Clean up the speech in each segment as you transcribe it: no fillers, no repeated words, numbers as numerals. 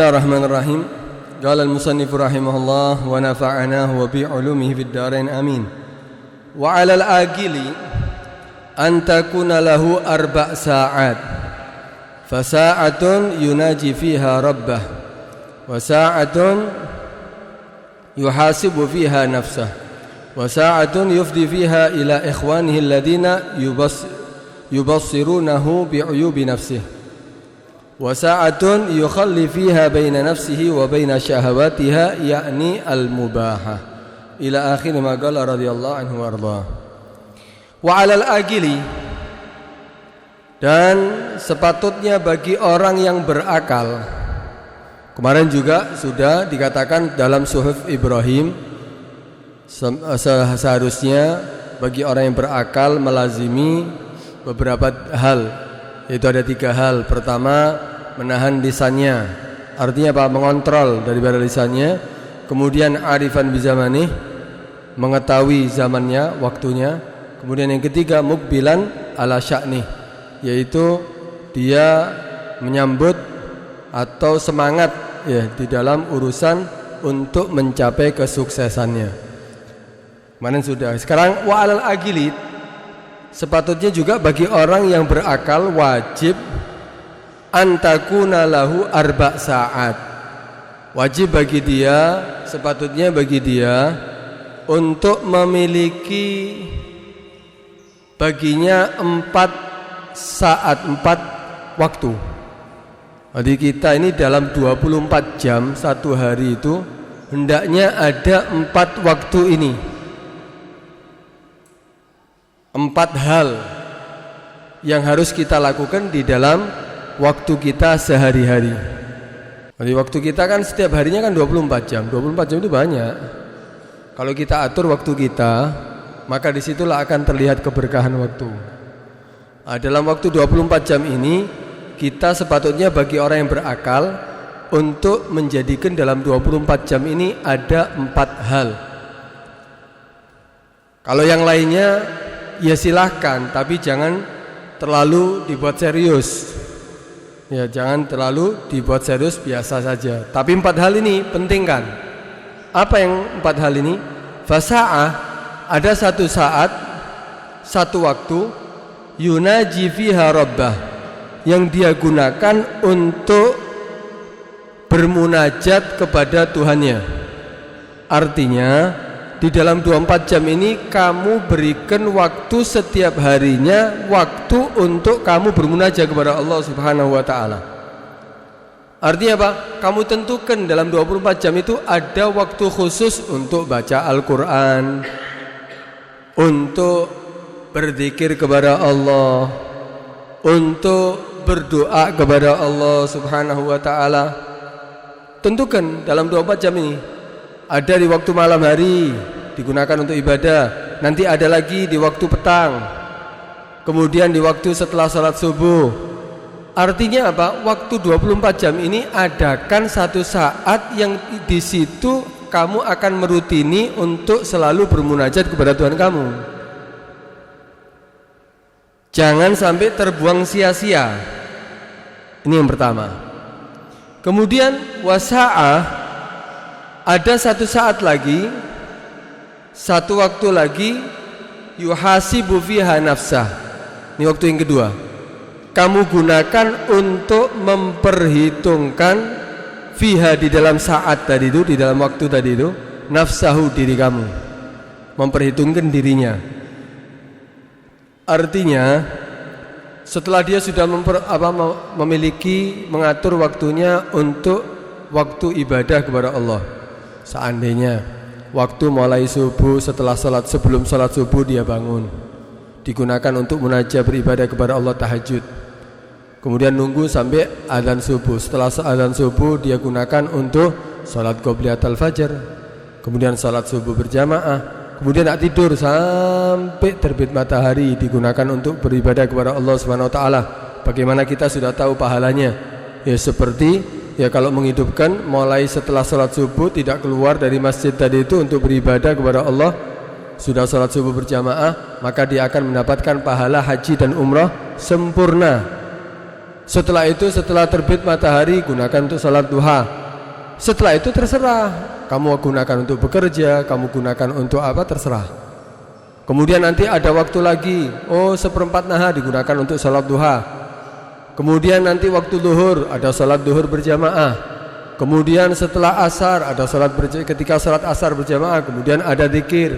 Bismillahirrahmanirrahim. Qala al-musannif rahimahullah wa nafa'anahu wa bi'ulumihi fid dharain amin. Wa 'alal agili an takuna lahu 4 sa'at. Fa sa'atun yunaji fiha rabbah wa sa'atun yuhasibu fiha nafsah wa sa'atun yufdi fiha ila ikhwanihi alladhina yubassirunahu bi'uyubi nafsihi wa sa'atun yukhalli fiha baina nafsihi wa baina syahawatiha yakni al-mubahah ila akhir ma qala radhiyallahu anhu warḍah. Wa 'alal agili, dan sepatutnya bagi orang yang berakal. Kemarin juga sudah dikatakan dalam Suhuf Ibrahim, seharusnya bagi orang yang berakal melazimi beberapa hal, yaitu ada 3 hal. Pertama, menahan lisannya, artinya apa? Mengontrol daripada lisannya. Kemudian arifan bizamanih, mengetahui zamannya, waktunya. Kemudian yang ketiga, mukbilan ala sya'nih, yaitu dia menyambut atau semangat ya di dalam urusan untuk mencapai kesuksesannya. Kemarin sudah. Sekarang wa alal agili, sepatutnya juga bagi orang yang berakal wajib antakuna lahu 4 sa'at. Wajib bagi dia, sepatutnya bagi dia untuk memiliki baginya 4 saat, 4 waktu. Jadi kita ini dalam 24 jam satu hari itu hendaknya ada 4 waktu ini, 4 hal yang harus kita lakukan di dalam waktu kita sehari-hari. Jadi waktu kita kan setiap harinya kan 24 jam. 24 jam itu banyak. Kalau kita atur waktu kita, maka disitulah akan terlihat keberkahan waktu. Nah, dalam waktu 24 jam ini, kita sepatutnya bagi orang yang berakal untuk menjadikan dalam 24 jam ini ada 4 hal. Kalau yang lainnya ya silahkan, tapi jangan terlalu dibuat serius. Ya, jangan terlalu dibuat serius, biasa saja. Tapi 4 hal ini penting kan? Apa yang 4 hal ini? Fasa'ah, ada 1 saat, 1 waktu, yunaji fiha rabbah, yang dia gunakan untuk bermunajat kepada Tuhannya. Artinya di dalam 24 jam ini kamu berikan waktu setiap harinya, waktu untuk kamu bermunajat kepada Allah Subhanahu wa ta'ala. Artinya apa? Kamu tentukan dalam 24 jam itu ada waktu khusus untuk baca Al-Quran, untuk berzikir kepada Allah, untuk berdoa kepada Allah Subhanahu wa ta'ala. Tentukan dalam 24 jam ini. Ada di waktu malam hari digunakan untuk ibadah, nanti ada lagi di waktu petang, kemudian di waktu setelah salat subuh. Artinya apa? Waktu 24 jam ini adakan 1 saat yang di situ kamu akan merutini untuk selalu bermunajat kepada Tuhan kamu. Jangan sampai terbuang sia-sia. Ini yang pertama. Kemudian wasa'ah, ada 1 saat lagi, 1 waktu lagi, yuhasibu fiha nafsah. Ini waktu yang kedua. Kamu gunakan untuk memperhitungkan fiha, di dalam saat tadi itu, di dalam waktu tadi itu, nafsahu, diri kamu, memperhitungkan dirinya. Artinya setelah dia sudah memiliki, mengatur waktunya untuk waktu ibadah kepada Allah. Seandainya waktu mulai subuh, setelah salat, sebelum salat subuh dia bangun, digunakan untuk munajat beribadah kepada Allah, tahajud. Kemudian nunggu sampai azan subuh. Setelah azan subuh dia gunakan untuk salat qobliyatul fajar. Kemudian salat subuh berjamaah. Kemudian nak tidur sampai terbit matahari, digunakan untuk beribadah kepada Allah Subhanahu wa taala. Bagaimana kita sudah tahu pahalanya? Ya seperti ya kalau menghidupkan mulai setelah salat subuh, tidak keluar dari masjid tadi itu untuk beribadah kepada Allah, sudah salat subuh berjamaah, maka dia akan mendapatkan pahala haji dan umrah sempurna. Setelah itu, setelah terbit matahari, gunakan untuk salat duha. Setelah itu terserah, kamu gunakan untuk bekerja, kamu gunakan untuk apa, terserah. Kemudian nanti ada waktu lagi, seperempat nahar digunakan untuk salat duha. Kemudian nanti waktu zuhur, ada salat zuhur berjamaah. Kemudian setelah asar, ada ketika salat asar berjamaah. Kemudian ada zikir.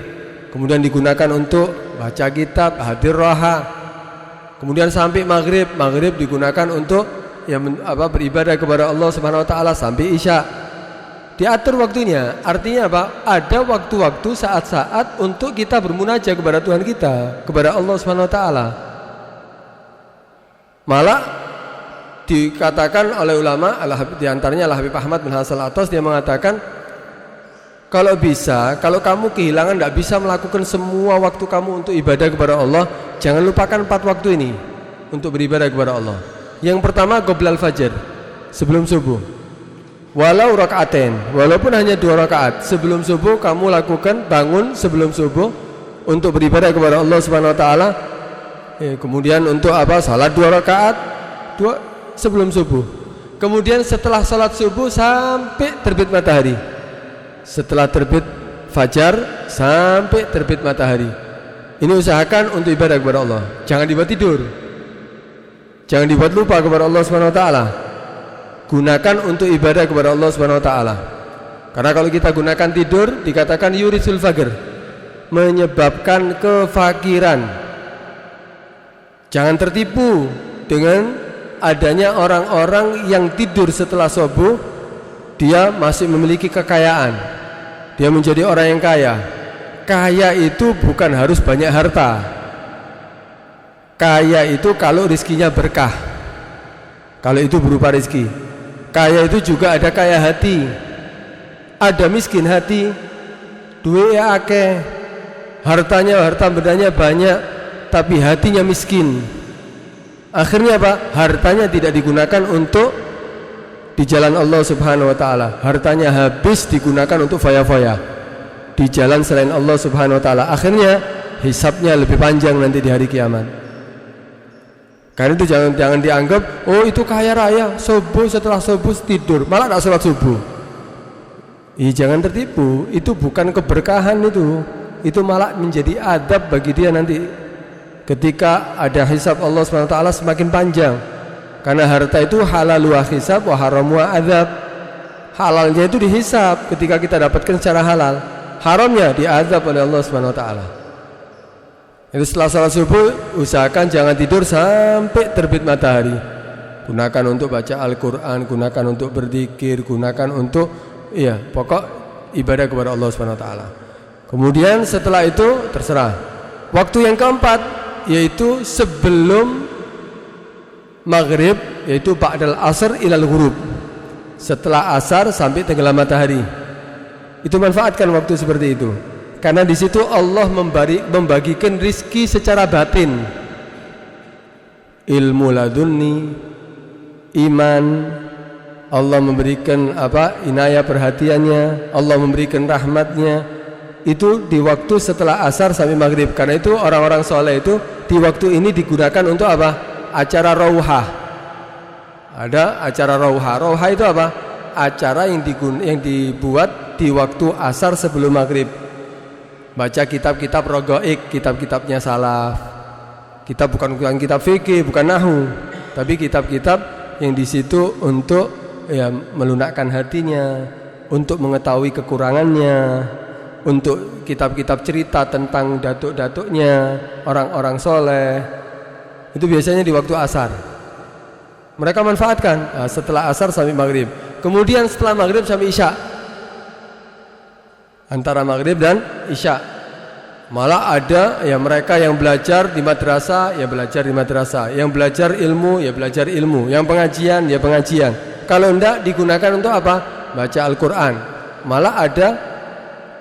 Kemudian digunakan untuk baca kitab, hadir roha. Kemudian sampai maghrib digunakan untuk beribadah kepada Allah Subhanahu Wa Taala sampai isya. Diatur waktunya, artinya apa? Ada waktu-waktu, saat-saat untuk kita bermunajat kepada Tuhan kita, kepada Allah Subhanahu Wa Taala. Malah dikatakan oleh ulama, diantaranya Habib Ahmad bin Hasan Al-Attas, dia mengatakan, kalau bisa, kalau kamu kehilangan, tidak bisa melakukan semua waktu kamu untuk ibadah kepada Allah, jangan lupakan 4 waktu ini untuk beribadah kepada Allah. Yang pertama, qoblal fajar, sebelum subuh. Walau rakaatain, walaupun hanya 2 rakaat sebelum subuh, kamu lakukan, bangun sebelum subuh untuk beribadah kepada Allah Subhanahu Wa Taala. Kemudian untuk apa? Salat 2 rakaat sebelum subuh. Kemudian setelah salat subuh sampai terbit matahari. Setelah terbit fajar sampai terbit matahari, ini usahakan untuk ibadah kepada Allah. Jangan dibuat tidur, jangan dibuat lupa kepada Allah Subhanahu Wa Taala. Gunakan untuk ibadah kepada Allah Subhanahu Wa Taala. Karena kalau kita gunakan tidur, dikatakan yurisul faqr, menyebabkan kefakiran. Jangan tertipu dengan adanya orang-orang yang tidur setelah subuh, dia masih memiliki kekayaan, dia menjadi orang yang kaya. Kaya itu bukan harus banyak harta. Kaya itu kalau rizkinya berkah, kalau itu berupa rizki. Kaya itu juga ada kaya hati, ada miskin hati. Duitnya akeh, harta bendanya banyak, tapi hatinya miskin. Akhirnya apa? Hartanya tidak digunakan untuk di jalan Allah Subhanahu Wa Taala. Hartanya habis digunakan untuk foya-foya di jalan selain Allah Subhanahu Wa Taala. Akhirnya hisabnya lebih panjang nanti di hari kiamat. Karena itu jangan dianggap itu kaya raya, subuh, setelah subuh tidur, malah tidak sholat subuh. Jangan tertipu, itu bukan keberkahan, itu malah menjadi adab bagi dia nanti ketika ada hisab Allah Subhanahu Wa Taala semakin panjang. Karena harta itu halal wa hisab wa haram wa azab. Halalnya itu dihisab ketika kita dapatkan secara halal, haramnya diazab oleh Allah Subhanahu Wa Taala. Jadi setelah salat subuh, usahakan jangan tidur sampai terbit matahari. Gunakan untuk baca Al-Quran, gunakan untuk berzikir, gunakan untuk pokok ibadah kepada Allah Subhanahu Wa Taala. Kemudian setelah itu terserah. Waktu yang keempat yaitu sebelum maghrib, yaitu ba'dal asr ilal ghurub, setelah asar sampai tenggelam matahari. Itu manfaatkan waktu seperti itu, karena di situ Allah membagikan rizki secara batin, ilmu ladunni, iman. Allah memberikan inayah perhatiannya, Allah memberikan rahmatnya. Itu di waktu setelah asar sampai maghrib. Karena itu orang-orang soleh itu di waktu ini digunakan untuk apa? Acara rauhah. Ada acara rauhah. Rauhah itu apa? Acara yang dibuat di waktu asar sebelum maghrib. Baca kitab-kitab rogoik, kitab-kitabnya salaf. Kitab bukan kitab fikih, bukan nahwu, tapi kitab-kitab yang di situ untuk melunakkan hatinya, untuk mengetahui kekurangannya, untuk kitab-kitab cerita tentang datuk-datuknya orang-orang soleh. Itu biasanya di waktu asar. Mereka manfaatkan setelah asar sampai maghrib. Kemudian setelah maghrib sampai isya. Antara maghrib dan isya. Malah ada mereka yang belajar di madrasah, belajar di madrasah. Yang belajar ilmu, belajar ilmu. Yang pengajian, pengajian. Kalau tidak digunakan untuk apa? Baca Al-Quran. Malah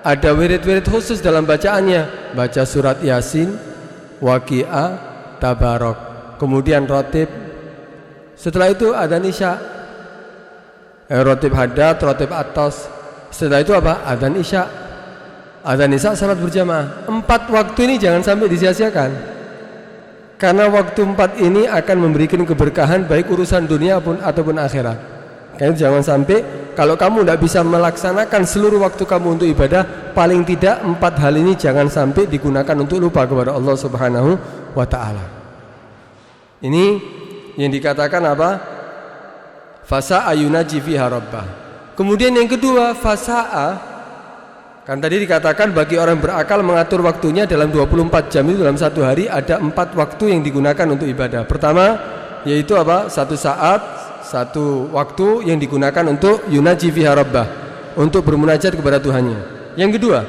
ada wirid-wirid khusus dalam bacaannya. Baca surat Yasin, Waqi'ah, Tabarok, kemudian rotib. Setelah itu adzan isya, rotib hadat, rotib atas. Setelah itu apa? Adzan isya. Adzan isya salat berjamaah. 4 waktu ini jangan sampai disia-siakan. Karena waktu 4 ini akan memberikan keberkahan baik urusan dunia ataupun akhirat. Karena jangan sampai kalau kamu tidak bisa melaksanakan seluruh waktu kamu untuk ibadah, paling tidak 4 hal ini jangan sampai digunakan untuk lupa kepada Allah Subhanahu wa ta'ala. Ini yang dikatakan apa? Fasa'a yunaji fiha rabbah. Kemudian yang kedua, fasa'a, kan tadi dikatakan bagi orang berakal mengatur waktunya dalam 24 jam itu dalam satu hari ada 4 waktu yang digunakan untuk ibadah. Pertama yaitu apa? 1 saat, 1 waktu yang digunakan untuk yunaji fiha rabbah, untuk bermunajat kepada Tuhannya. Yang kedua,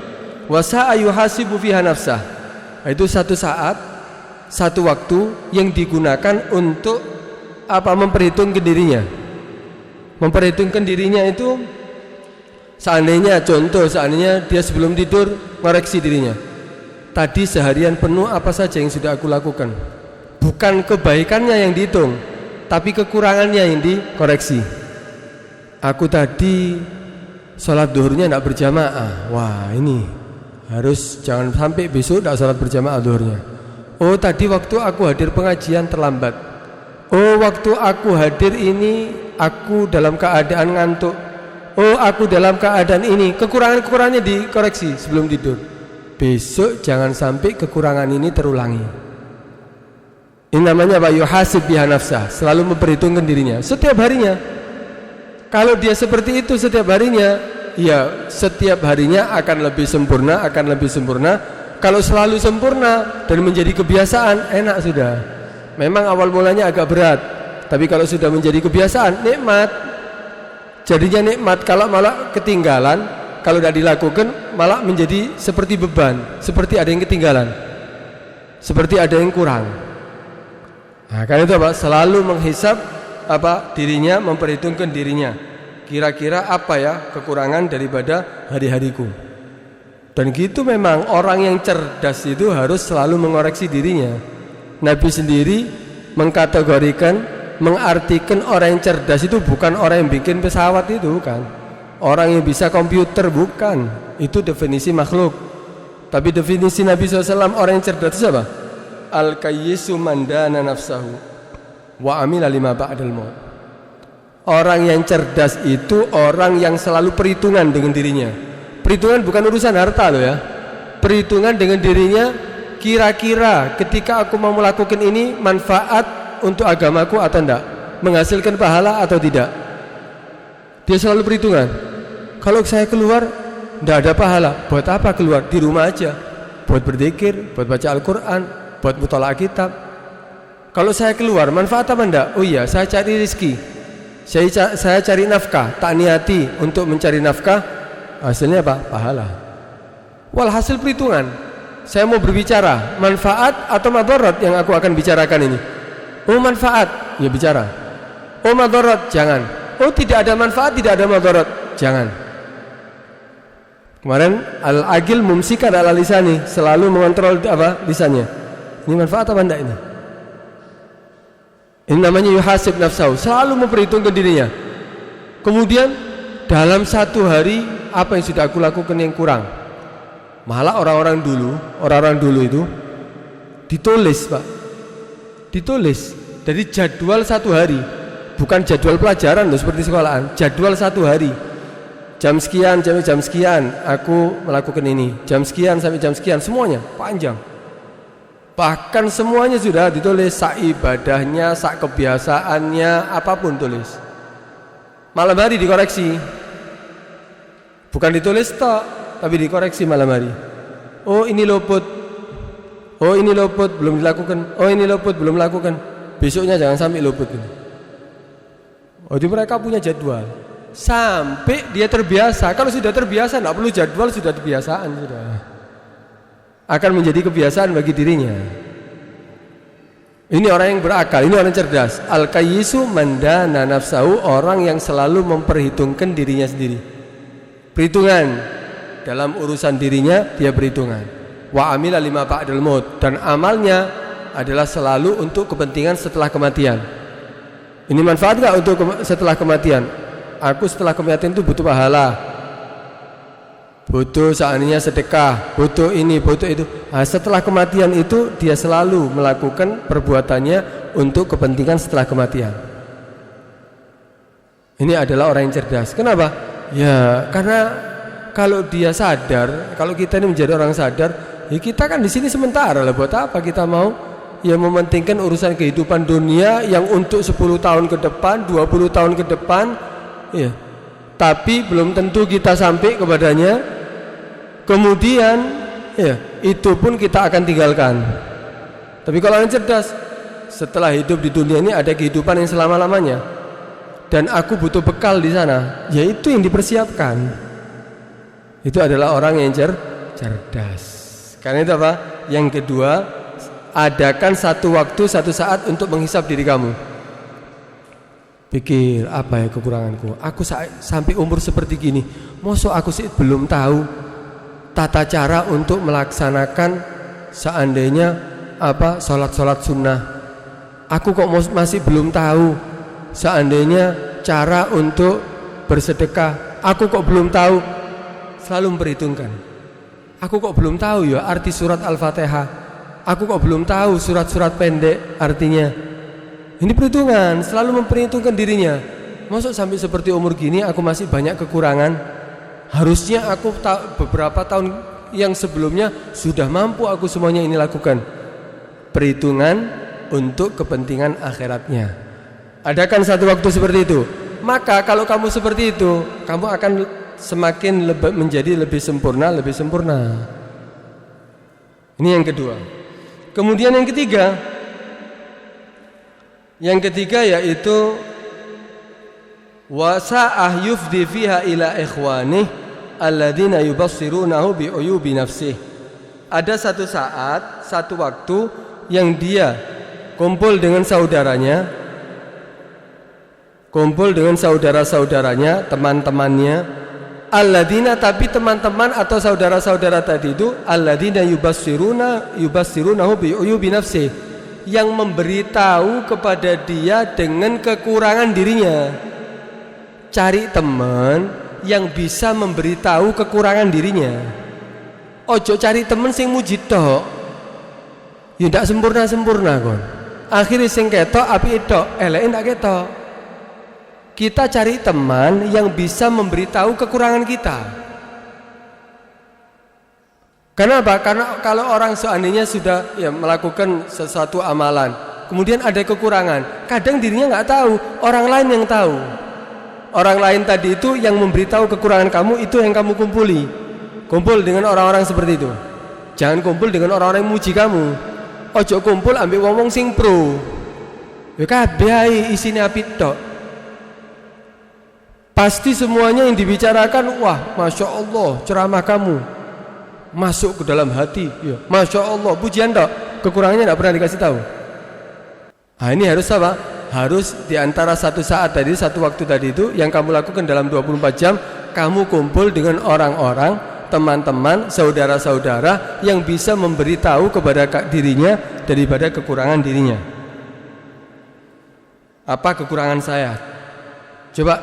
wasa'a yuhasibu fiha nafsah, itu 1 saat, 1 waktu yang digunakan untuk apa? Memperhitungkan dirinya. Memperhitungkan dirinya itu seandainya dia sebelum tidur koreksi dirinya, tadi seharian penuh apa saja yang sudah aku lakukan. Bukan kebaikannya yang dihitung, tapi kekurangannya yang dikoreksi. Aku tadi sholat duhurnya tidak berjamaah. Wah, ini harus jangan sampai besok tidak sholat berjamaah duhurnya. Oh, tadi waktu aku hadir pengajian terlambat. Oh, waktu aku hadir ini aku dalam keadaan ngantuk. Oh, aku dalam keadaan ini. Kekurangan-kekurangannya dikoreksi sebelum tidur. Besok jangan sampai kekurangan ini terulangi. Ini namanya apa? Yuhasib biha nafsah, selalu memperhitungkan dirinya setiap harinya. Kalau dia seperti itu setiap harinya, ya setiap harinya akan lebih sempurna, Kalau selalu sempurna dan menjadi kebiasaan, enak sudah. Memang awal mulanya agak berat, tapi kalau sudah menjadi kebiasaan, nikmat. Jadinya nikmat. Kalau malah ketinggalan, kalau tidak dilakukan malah menjadi seperti beban, seperti ada yang ketinggalan, seperti ada yang kurang. Nah, karena itu apa? Selalu menghisap apa? Dirinya, memperhitungkan dirinya. Kira-kira apa ya kekurangan daripada hari-hariku. Dan gitu memang orang yang cerdas itu harus selalu mengoreksi dirinya. Nabi sendiri mengkategorikan, mengartikan orang yang cerdas itu bukan orang yang bikin pesawat, itu bukan. Orang yang bisa komputer, bukan. Itu definisi makhluk. Tapi definisi Nabi SAW orang yang cerdas itu apa? Al-kayyisu mandana nafsahu wa amila lima ba'dal maut. Orang yang cerdas itu orang yang selalu perhitungan dengan dirinya. Perhitungan bukan urusan harta loh ya. Perhitungan dengan dirinya, kira-kira ketika aku mau melakukan ini manfaat untuk agamaku atau tidak, menghasilkan pahala atau tidak. Dia selalu perhitungan. Kalau saya keluar tidak ada pahala, buat apa keluar? Di rumah aja, buat berzikir, buat baca Al-Quran, buat mutalaah kitab. Kalau saya keluar manfaat apa enggak? Oh iya, saya cari rezeki, saya cari nafkah, tak niati untuk mencari nafkah, hasilnya apa? Pahala. Walhasil perhitungan. Saya mau berbicara manfaat atau madarat yang aku akan bicarakan ini. Oh, manfaat, ya bicara. Oh, madarat, jangan. Oh, tidak ada manfaat, tidak ada madarat, jangan. Kemarin al-agil mumsika ala lisani, selalu mengontrol apa? Lisannya. Ini manfaat apa enggak ini? Ini namanya yuhasib nafsahu, selalu memperhitungkan dirinya. Kemudian dalam 1 hari apa yang sudah aku lakukan yang kurang? Malah orang-orang dulu itu ditulis, Pak. Ditulis dari jadwal 1 hari, bukan jadwal pelajaran loh seperti sekolahan. Jadwal 1 hari, jam sekian sampai jam sekian aku melakukan ini, jam sekian sampai jam sekian, semuanya panjang. Bahkan semuanya sudah ditulis, sak ibadahnya, sak kebiasaannya, apapun tulis. Malam hari dikoreksi, bukan ditulis tok, tapi dikoreksi malam hari. Oh, ini luput. Oh, ini luput belum dilakukan. Oh, ini luput belum lakukan. Besoknya jangan sampai luput ini. Oh, jadi mereka punya jadwal sampai dia terbiasa. Kalau sudah terbiasa tidak perlu jadwal, sudah kebiasaan, sudah akan menjadi kebiasaan bagi dirinya. Ini orang yang berakal, ini orang cerdas. Al-kayyisu mandana nafsahu, orang yang selalu memperhitungkan dirinya sendiri. Perhitungan dalam urusan dirinya, dia perhitungan. Wa amila lima ba'dal maut, dan amalnya adalah selalu untuk kepentingan setelah kematian. Ini manfaat enggak untuk setelah kematian? Aku setelah kematian itu butuh pahala. butuh seandainya sedekah, butuh ini, butuh itu. Nah, setelah kematian itu dia selalu melakukan perbuatannya untuk kepentingan setelah kematian. Ini adalah orang yang cerdas. Kenapa? Ya karena kalau dia sadar, kalau kita ini menjadi orang sadar, ya kita kan di sini sementara lah. Buat apa kita mau ya mementingkan urusan kehidupan dunia yang untuk 10 tahun ke depan, 20 tahun ke depan, ya. Tapi belum tentu kita sampai kepadanya. Kemudian ya itu pun kita akan tinggalkan. Tapi kalau yang cerdas, setelah hidup di dunia ini ada kehidupan yang selama-lamanya, dan aku butuh bekal di sana, yaitu yang dipersiapkan. Itu adalah orang yang cerdas. Karena itu apa? Yang kedua, adakan satu waktu, satu saat untuk menghisap diri kamu. Pikir, apa ya kekuranganku? Aku sampai umur seperti gini, mosok aku sih belum tahu tata cara untuk melaksanakan seandainya sholat sunnah. Aku kok masih belum tahu seandainya cara untuk bersedekah. Aku kok belum tahu. Selalu memperhitungkan. Aku kok belum tahu ya arti surat Al-Fatihah. Aku kok belum tahu surat-surat pendek artinya. Ini perhitungan, selalu memperhitungkan dirinya. Masuk sampai seperti umur gini aku masih banyak kekurangan. Harusnya aku beberapa tahun yang sebelumnya sudah mampu aku semuanya ini lakukan. Perhitungan untuk kepentingan akhiratnya. Adakan satu waktu seperti itu. Maka kalau kamu seperti itu, kamu akan semakin menjadi lebih sempurna. Ini yang kedua. Kemudian yang ketiga yaitu wasa'ah yufdi fiha ila ikhwanih alladzina yubassirunahu bi'uyubi nafsih. Ada satu saat, satu waktu yang dia kumpul dengan saudara-saudaranya, teman-temannya, alladzina, tapi teman-teman atau saudara-saudara tadi itu alladzina yubassirunahu bi'uyubi nafsih, yang memberitahu kepada dia dengan kekurangan dirinya. Cari teman yang bisa memberitahu kekurangan dirinya. Ojo cari teman sing muji tok. Ya ndak sempurna kon. Akhirnya sing ketok api tok, eleke ndak ketok. Kita cari teman yang bisa memberitahu kekurangan kita. Kenapa? Karena kalau orang seandainya sudah melakukan sesuatu amalan, kemudian ada kekurangan, kadang dirinya nggak tahu, orang lain yang tahu. Orang lain tadi itu yang memberitahu kekurangan kamu, itu yang kamu kumpuli. Kumpul dengan orang-orang seperti itu. Jangan kumpul dengan orang-orang yang muji kamu. Ojo kumpul ambil wong sing pro. Ya kabeh isine apik tok. Pasti semuanya yang dibicarakan, wah, masya Allah ceramah kamu masuk ke dalam hati, ya, masya Allah, pujian dok, kekurangannya tidak pernah dikasih tahu. Nah ini harus apa? Harus diantara satu saat tadi, satu waktu tadi itu yang kamu lakukan dalam 24 jam, kamu kumpul dengan orang-orang, teman-teman, saudara-saudara yang bisa memberitahu kepada dirinya daripada kekurangan dirinya. Apa kekurangan saya? Coba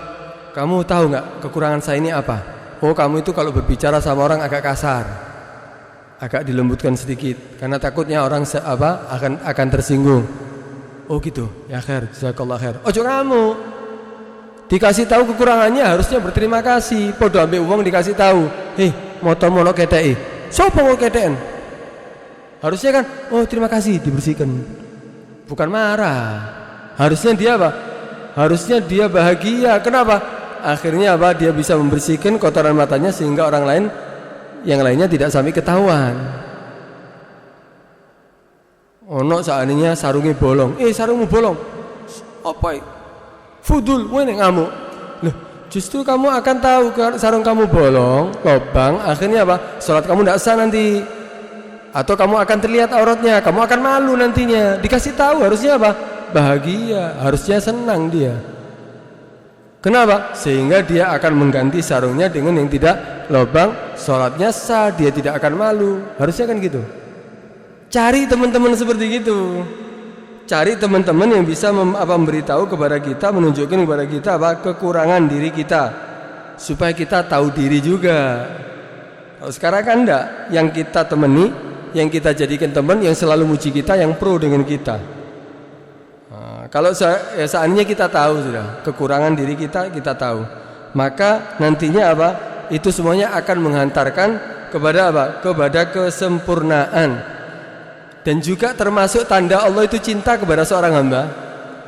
kamu tahu nggak kekurangan saya ini apa? Oh, kamu itu kalau berbicara sama orang agak kasar, agak dilembutkan sedikit karena takutnya orang akan tersinggung. Oh gitu, ya khair, jazakallah khair. Ojo kamu dikasih tahu kekurangannya harusnya berterima kasih. Podo ambil uang dikasih tahu, moto-mono ketei, sopo mau keteken? Harusnya kan, oh terima kasih, dibersihkan. Bukan marah. Harusnya dia apa? Harusnya dia bahagia. Kenapa? Akhirnya apa? Dia bisa membersihkan kotoran matanya sehingga orang lain yang lainnya tidak sampai ketahuan. Ono seandainya sarungnya bolong. Sarungmu bolong. Apa? Fudul, wene ngamuk. Loh, justru kamu akan tahu sarung kamu bolong, lubang. Akhirnya apa? Salat kamu tidak sah nanti. Atau kamu akan terlihat auratnya, kamu akan malu nantinya. Dikasih tahu harusnya apa? Bahagia, harusnya senang dia. Kenapa? Sehingga dia akan mengganti sarungnya dengan yang tidak lubang, sholatnya sah, dia tidak akan malu. Harusnya kan gitu. Cari teman-teman seperti gitu. Cari teman-teman yang bisa memberitahu kepada kita, menunjukkan kepada kita apa kekurangan diri kita, supaya kita tahu diri juga. Kalau sekarang kan enggak, yang kita temani, yang kita jadikan teman, yang selalu muji kita, yang pro dengan kita. Kalau seandainya kita tahu sudah kekurangan diri kita tahu, maka nantinya apa? Itu semuanya akan menghantarkan kepada apa? Kepada kesempurnaan. Dan juga termasuk tanda Allah itu cinta kepada seorang hamba.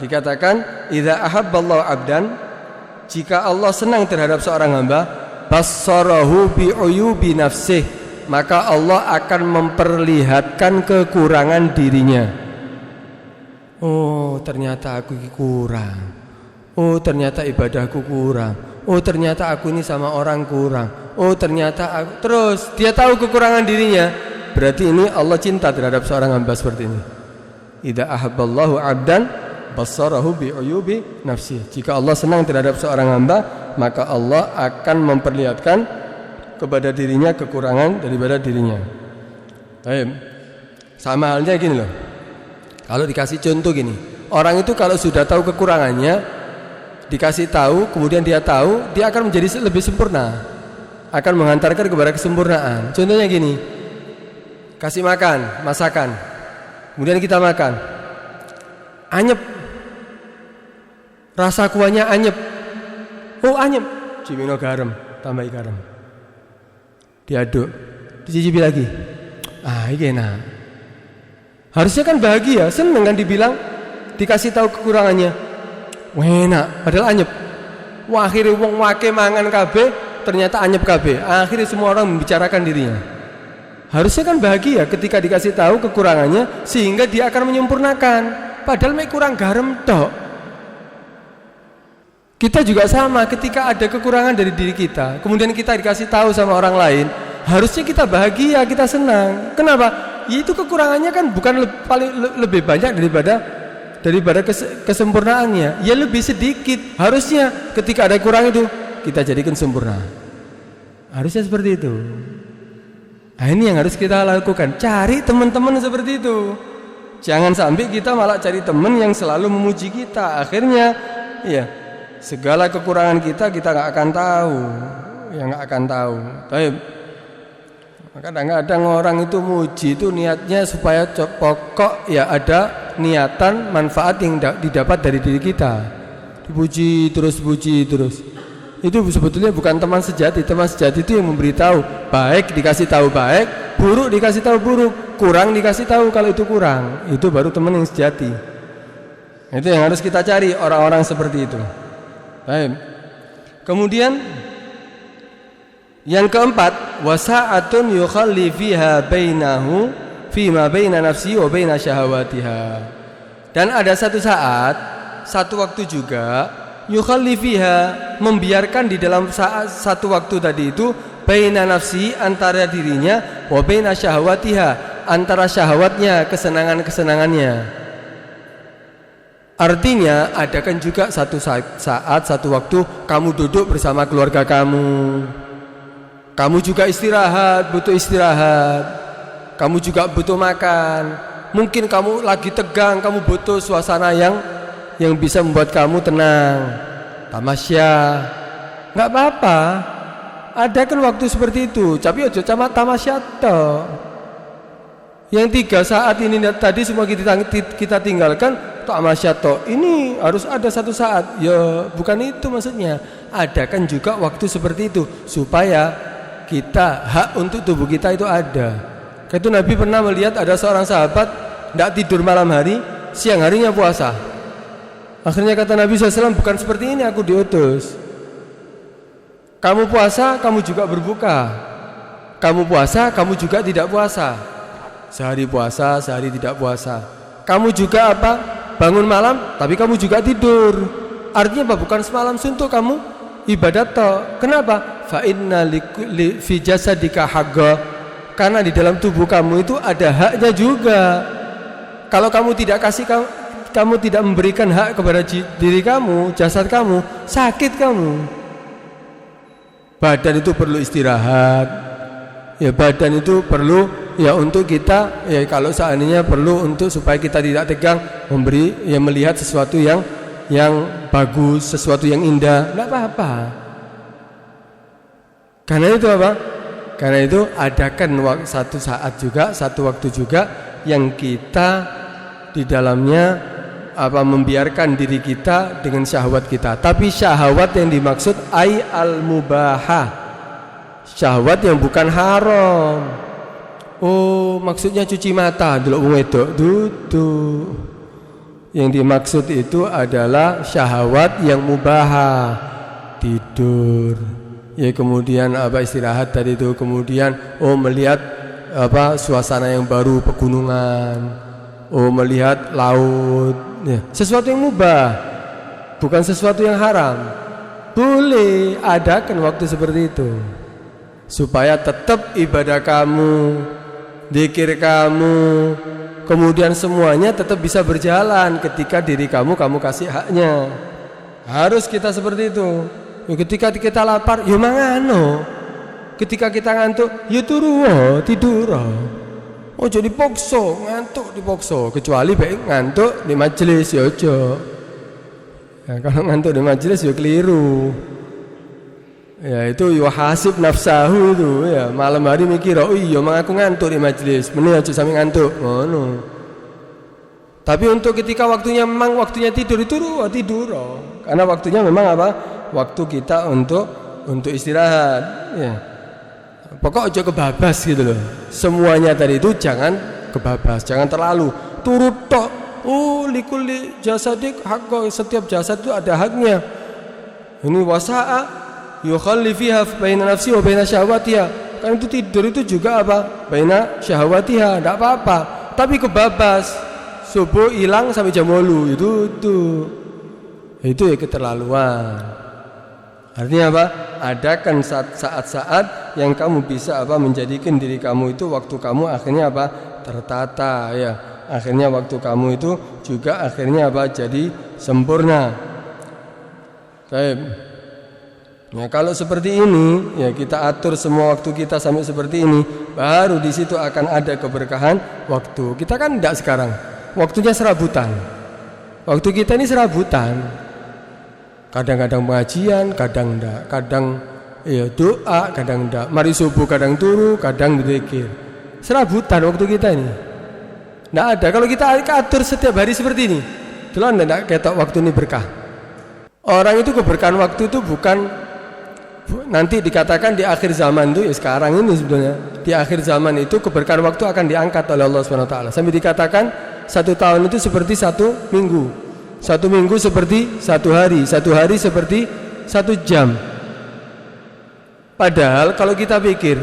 Dikatakan, idza ahabballahu 'abdan, jika Allah senang terhadap seorang hamba, bassarahu bi'uyubi nafsih, maka Allah akan memperlihatkan kekurangan dirinya. Oh, ternyata aku kurang. Oh, ternyata ibadahku kurang. Oh, ternyata aku ini sama orang kurang. Oh, ternyata aku, terus dia tahu kekurangan dirinya. Berarti ini Allah cinta terhadap seorang hamba seperti ini. Idza ahabballahu 'abdan bassarahu bi'uyubi nafsi. Jika Allah senang terhadap seorang hamba, maka Allah akan memperlihatkan kepada dirinya kekurangan daripada dirinya. Baik. Sama halnya gini loh. Kalau dikasih contoh gini, orang itu kalau sudah tahu kekurangannya, dikasih tahu, kemudian dia tahu, dia akan menjadi lebih sempurna, akan menghantarkan kepada kesempurnaan. Contohnya gini, kasih makan, masakan, kemudian kita makan, anyep, rasa kuahnya anyep, oh anyep, cimino garam, tambahi garam, diaduk, dicicipi lagi, ini enak. Harusnya kan bahagia, seneng kan dibilang, dikasih tahu kekurangannya, enak, padahal anyep. Wah, akhirnya wong wake mangan kabeh, ternyata anyep kabeh. Akhirnya semua orang membicarakan dirinya. Harusnya kan bahagia ketika dikasih tahu kekurangannya, sehingga dia akan menyempurnakan. Padahal mek kurang garam tok. Kita juga sama, ketika ada kekurangan dari diri kita, kemudian kita dikasih tahu sama orang lain, harusnya kita bahagia, kita senang. Kenapa? Ya itu kekurangannya kan bukan lebih banyak daripada kesempurnaannya. Ya lebih sedikit. Harusnya ketika ada kurang itu kita jadikan sempurna. Harusnya seperti itu. Nah, ini yang harus kita lakukan. Cari teman-teman seperti itu. Jangan sampai kita malah cari teman yang selalu memuji kita. Akhirnya ya segala kekurangan kita nggak akan tahu. Ya nggak akan tahu. Baik. Kadang-kadang orang itu muji itu niatnya supaya pokok ya ada niatan manfaat yang didapat dari diri kita. Dipuji terus, puji terus. Itu sebetulnya bukan teman sejati. Teman sejati itu yang memberitahu baik dikasih tahu baik, buruk dikasih tahu buruk, kurang dikasih tahu kalau itu kurang. Itu baru teman yang sejati. Itu yang harus kita cari, orang-orang seperti itu. Baik. Kemudian yang keempat, wasa'atun yukhalli fiha bainahu fima baina nafsi wa baina syahawatiha. Dan ada satu saat, satu waktu juga yukhalli fiha, membiarkan di dalam saat satu waktu tadi itu baina nafsi, antara dirinya, wa baina syahawatiha, antara syahwatnya, kesenangan-kesenangannya. Artinya adakan juga satu saat, satu waktu kamu duduk bersama keluarga kamu. Kamu juga istirahat, butuh istirahat. Kamu juga butuh makan. Mungkin kamu lagi tegang, kamu butuh suasana yang bisa membuat kamu tenang. Tamasya, nggak apa-apa. Ada kan waktu seperti itu. Tapi ojo sama tamasya toh. Yang 3 saat ini tadi semua kita tinggalkan tamasya toh. Ini harus ada satu saat. Ya bukan itu maksudnya. Ada kan juga waktu seperti itu supaya kita, hak untuk tubuh kita itu ada. Karena itu Nabi pernah melihat ada seorang sahabat tidak tidur malam hari, siang harinya puasa. Akhirnya kata Nabi SAW, bukan seperti ini aku diutus. Kamu puasa, kamu juga berbuka. Kamu puasa, kamu juga tidak puasa. Sehari puasa, sehari tidak puasa. Kamu juga apa? Bangun malam, tapi kamu juga tidur. Artinya apa? Bukan semalam suntuk kamu ibadat toh. Kenapa? Fa inna fi jasadika haqqa, karena di dalam tubuh kamu itu ada haknya juga. Kalau kamu tidak kasih, kamu tidak memberikan hak kepada diri kamu, jasad kamu, sakit kamu. Badan itu perlu istirahat. Ya badan itu perlu ya untuk kita ya kalau seandainya perlu untuk supaya kita tidak tegang, melihat sesuatu yang bagus, sesuatu yang indah, enggak apa-apa. Karena itu apa? Karena itu adakan satu saat juga, satu waktu juga yang kita di dalamnya membiarkan diri kita dengan syahwat kita. Tapi syahwat yang dimaksud al-mubahah, syahwat yang bukan haram. Oh, maksudnya cuci mata delok wong wedok duduk. Yang dimaksud itu adalah syahwat yang mubahah, tidur. Ya kemudian istirahat tadi itu, kemudian melihat suasana yang baru, pegunungan. Melihat laut. Ya, sesuatu yang mubah, bukan sesuatu yang haram. Boleh adakan waktu seperti itu supaya tetap ibadah kamu, zikir kamu, kemudian semuanya tetap bisa berjalan ketika diri kamu kasih haknya. Harus kita seperti itu. Ketika kita lapar, ya mangano. Ketika kita ngantuk, ya turu tidur. Ojo dipaksa, ngantuk dipaksa. Kecuali baik ngantuk di majelis ya ojo. Ya, kalau ngantuk di majelis ya keliru. Ya itu yuhasib nafsahu itu ya. Malam hari mikir, oh iya mang aku ngantuk di majelis, mending aja sampe ngantuk. Ngono. Tapi untuk ketika waktunya memang waktunya tidur itu tidur. Karena waktunya memang waktu kita untuk istirahat ya. Pokok aja kebabas gitu loh. Semuanya tadi itu jangan kebabas, jangan terlalu turut tok. Likulli jasadik haqqa, setiap jasad itu ada haknya. Ini wasa'a yukhalli fiha baina nafsi wa baina syahwatiha. Kan itu tidur itu juga baina syahwatiha, enggak apa-apa. Tapi kebabas, subuh hilang sampai jam 8 itu ya keterlaluan. Artinya adakan saat-saat yang kamu bisa menjadikan diri kamu itu waktu kamu akhirnya tertata ya. Akhirnya waktu kamu itu juga akhirnya jadi sempurna. Baik. Ya kalau seperti ini ya kita atur semua waktu kita sampai seperti ini, baru di situ akan ada keberkahan waktu. Kita kan enggak sekarang. Waktunya serabutan. Waktu kita ini serabutan. Kadang-kadang pengajian, kadang enggak, kadang doa, kadang enggak. Mari subuh kadang turu, kadang berzikir. Serabutan waktu kita ini. Enggak ada. Kalau kita atur setiap hari seperti ini, itulah enggak ketok waktu ini berkah. Orang itu keberkahan waktu itu bukan nanti dikatakan di akhir zaman itu ya sekarang ini sebenarnya. Di akhir zaman itu keberkahan waktu akan diangkat oleh Allah SWT. Sampai dikatakan 1 tahun itu seperti 1 minggu. 1 minggu seperti 1 hari, 1 hari seperti 1 jam. Padahal kalau kita pikir,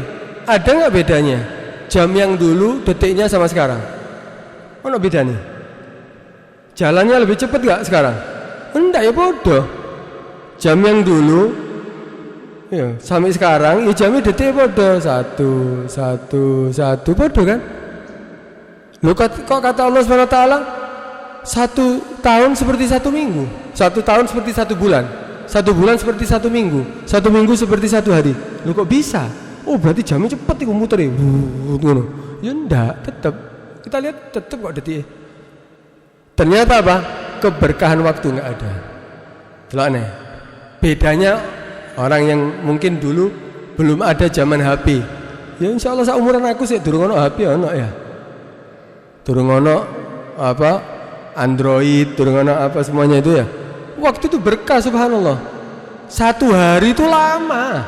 ada nggak bedanya jam yang dulu detiknya sama sekarang? Mana bedanya? Jalannya lebih cepat nggak sekarang? Enggak ya bodoh. Jam yang dulu ya, sampai sekarang ya jamnya detik bodoh. 1, 1, 1 bodoh kan? Loh kok kata Allah SWT 1 tahun seperti 1 minggu, 1 tahun seperti 1 bulan, 1 bulan seperti 1 minggu, 1 minggu seperti 1 hari. Loh kok bisa? Oh berarti jamnya cepat itu muter ya. Ya enggak, tetap kita lihat tetap kok detik. Ternyata keberkahan waktu enggak ada. Itu aneh. Bedanya orang yang mungkin dulu belum ada zaman HP. Ya insya Allah seumuran aku sih durung ono HP ono ya. Durung ono Android, durung ono semuanya itu ya. Waktu itu berkah subhanallah. 1 hari itu lama.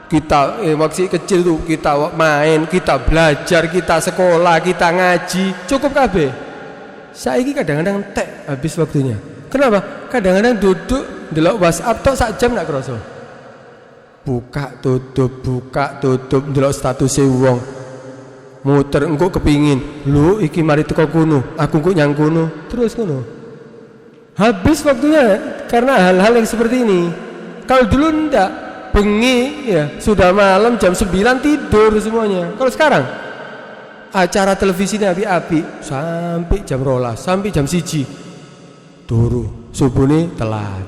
Kita waktu kecil tuh kita main, kita belajar, kita sekolah, kita ngaji, cukup kabeh. Saiki kadang-kadang habis waktunya. Kenapa? Kadang-kadang duduk delok WhatsApp tok sak jam ndak kerasa. Buka tutup delok status wong. Muter engko kepingin, lu iki mari teko kono, aku kok nyang kono, terus kono. Habis waktunya karena hal-hal yang seperti ini. Kalau dulu ndak, bengi ya, sudah malam jam 9 tidur semuanya. Kalau sekarang acara televisi ini api-api sampai jam 12, sampai jam 1. Turu, subuh nih telat.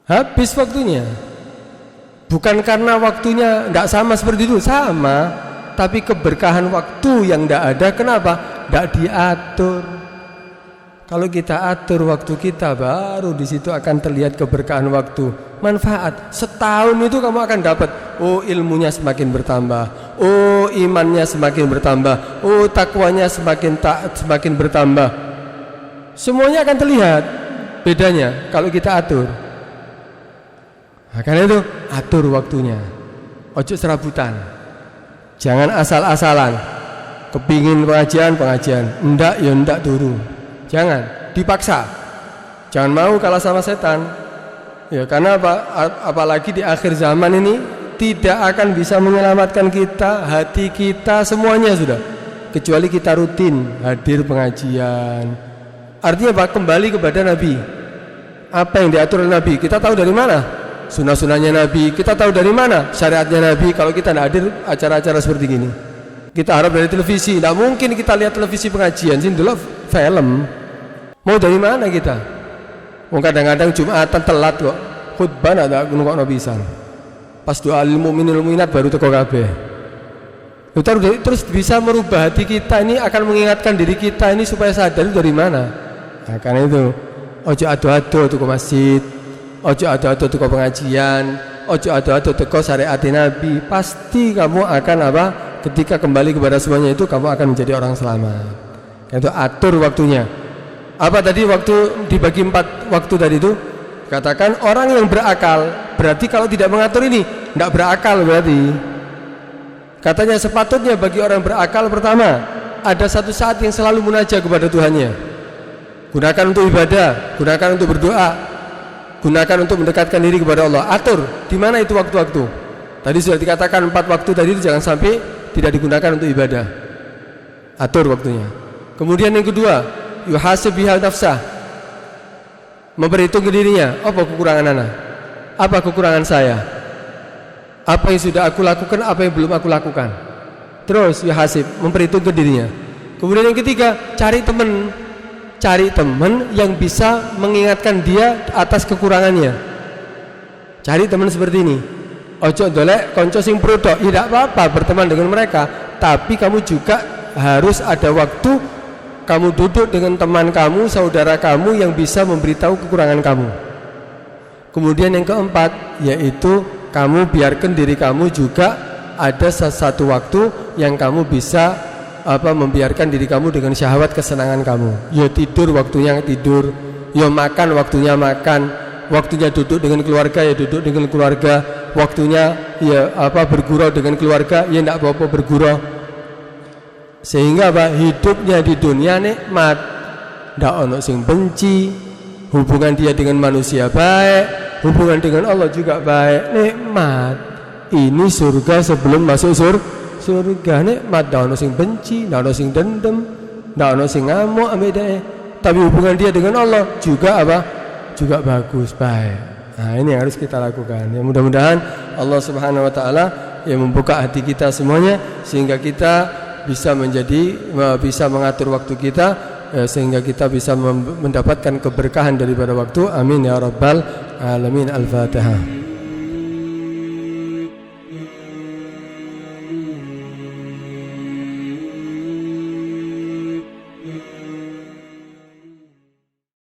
Habis waktunya. Bukan karena waktunya ndak sama seperti itu, sama. Tapi keberkahan waktu yang tidak ada, kenapa? Tidak diatur. Kalau kita atur waktu kita, baru di situ akan terlihat keberkahan waktu. Manfaat setahun itu kamu akan dapat. Oh, ilmunya semakin bertambah. Oh, imannya semakin bertambah. Oh, takwanya semakin bertambah. Semuanya akan terlihat bedanya kalau kita atur. Nah, karena itu atur waktunya. Ojo serabutan. Jangan asal-asalan. Kepingin pengajian, enggak ya enggak turu. Jangan dipaksa. Jangan mau kalah sama setan. Ya, karena apa? Apalagi di akhir zaman ini tidak akan bisa menyelamatkan kita, hati kita, semuanya sudah. Kecuali kita rutin hadir pengajian. Artinya apa? Kembali kepada Nabi. Apa yang diatur oleh Nabi? Kita tahu dari mana? Sunnah-sunnahnya Nabi. Kita tahu dari mana? Syariatnya Nabi. Kalau kita tidak hadir acara-acara seperti gini, kita harap dari televisi. Tidak mungkin kita lihat televisi pengajian. Sini dulu film. Mau dari mana kita? Mau kadang-kadang Jumatan telat kok. Khutbah ada nunggu pisan. Pas doa lil mukminil mukminat baru teko kabeh. Terus bisa merubah hati kita ini, akan mengingatkan diri kita ini supaya sadar dari mana. Nah, karena itu ojo ado-ado tuh ke masjid, ojo ado-ado tuh ke pengajian, ojo ado-ado tuh ke syariat Nabi. Pasti kamu akan apa? Ketika kembali kepada semuanya itu, kamu akan menjadi orang selamat. Itu atur waktunya. Apa tadi waktu dibagi 4 waktu tadi itu? Katakan orang yang berakal, berarti kalau tidak mengatur ini tidak berakal berarti. Katanya sepatutnya bagi orang berakal, pertama ada satu saat yang selalu munajat kepada Tuhannya. Gunakan untuk ibadah, gunakan untuk berdoa, gunakan untuk mendekatkan diri kepada Allah. Atur di mana itu waktu-waktu. Tadi sudah dikatakan 4 waktu tadi itu jangan sampai tidak digunakan untuk ibadah. Atur waktunya. Kemudian yang kedua, yuhasib bihal nafsah, memperhitung dirinya. Apa kekurangan anak? Apa kekurangan saya? Apa yang sudah aku lakukan, apa yang belum aku lakukan? Terus yuhasib, memperhitung dirinya. Kemudian yang ketiga, cari teman. Cari teman yang bisa mengingatkan dia atas kekurangannya. Cari teman seperti ini. Ojo dolek konco sing prodok, tidak apa-apa berteman dengan mereka, tapi kamu juga harus ada waktu kamu duduk dengan teman kamu, saudara kamu yang bisa memberitahu kekurangan kamu. Kemudian yang keempat, yaitu kamu biarkan diri kamu juga ada satu waktu yang kamu bisa membiarkan diri kamu dengan syahwat kesenangan kamu. Ya tidur waktunya tidur, ya makan waktunya makan, waktunya duduk dengan keluarga ya duduk dengan keluarga, waktunya ya bergurau dengan keluarga ya tidak apa-apa bergurau. Sehingga hidupnya di dunia nikmat, tidak ono sing benci, hubungan dia dengan manusia baik, hubungan dengan Allah juga baik, nikmat. Ini surga sebelum masuk surga, nikmat. Tidak ono sing benci, tidak ono sing dendam, tidak ono sing ngamuk ambek. Tapi hubungan dia dengan Allah juga juga bagus, baik. Nah, ini yang harus kita lakukan. Ya, mudah-mudahan Allah Subhanahu wa taala yang membuka hati kita semuanya sehingga kita bisa mengatur waktu kita, sehingga kita bisa mendapatkan keberkahan daripada waktu. Amin ya rabbal alamin. Al-Fatihah.